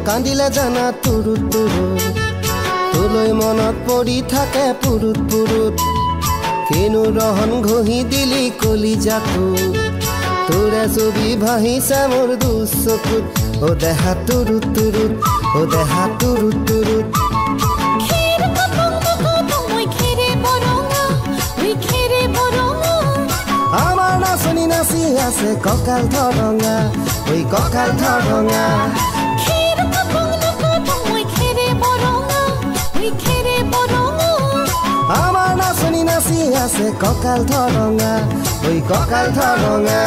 কান্দিলে জানা তুৰুত তুৰুত তোলৈ মনত পৰি থাকে পুৰুত পুৰুত কিনো ৰহন ঘঁহি দিলি কলিজাটো তোৰে ছবি ভাহিছে মোৰ দুচকুত ও দেহা তুৰুত তুৰুত ও দেহা তুৰুত তুৰুত আমাৰ নাচনি নাচি আছে কঁকাল ধৰঙা ঐ কঁকাল ধৰঙা আমাৰ নাচনি নাচি আছে কঁকাল ধৰঙা ঐ কঁকাল ধৰঙা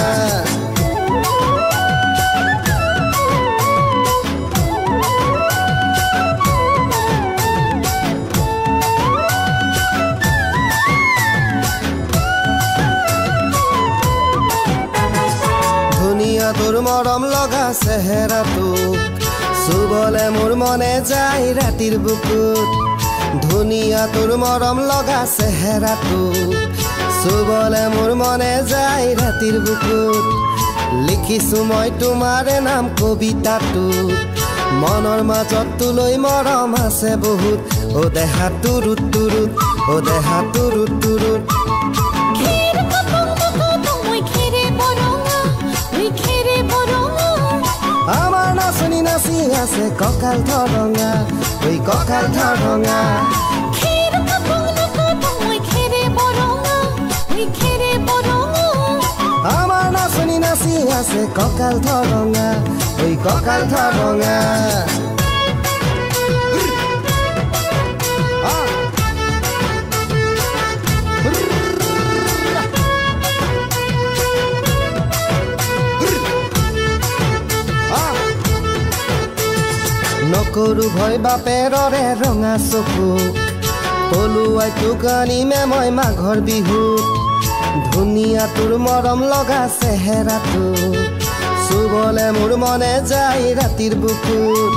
ধুনীয়া তোৰ মৰম লগা চেহেৰাটোক চুবলে মোৰ মনে যায় ৰাতিৰ বুকুত ধুনীয়া তোৰ মৰম লগা চেহেৰাটোক চুবলে মোৰ মনে যায় ৰাতিৰ বুকুত লিখিছো মই তোমাৰে নাম কবিতাটোত মনৰ মাজত তোলৈ মৰম আছে বহুত ও দেহা তুৰুত তুৰুত ও দেহা তুৰুত তুৰুত আমাৰ নাচনি নাচি আছে কঁকাল ধৰঙা ঐ কঁকাল ধৰঙা আমাৰ নাচনি নাচি আছে কঁকাল ধৰঙা ঐ কঁকাল ধৰঙা নকৰো ভয় বাপেৰৰে ৰঙা চকুক পলুৱাই তোক আনিমে মই মাঘৰ বিহুত ধুনীয়া তোৰ মৰম লগা চেহেৰাটো চুবলে মোৰ মনে যায় ৰাতিৰ বুকুত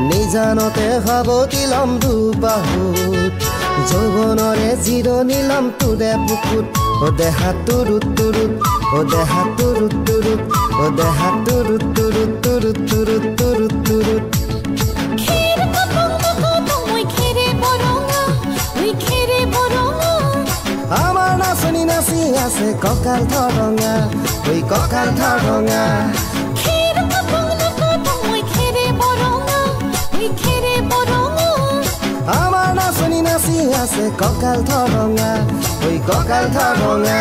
নিজানতে সাৱটি লম দুবাহুত যৌৱনৰে জিৰণি লম তোৰে বুকুত ও দেহা তুৰুত তুৰুত ও দেহা তুৰুত তুৰুত ও দেহা তুৰুত তুৰুত তুৰুত তুৰুত তুৰুত তুৰুত আমাৰ নাচনি নাচি আছে কঁকাল ধৰঙা ঐ কঁকাল ধৰঙা আমাৰ নাচনি নাচি আছে কঁকাল ধৰঙা ঐ কঁকাল ধৰঙা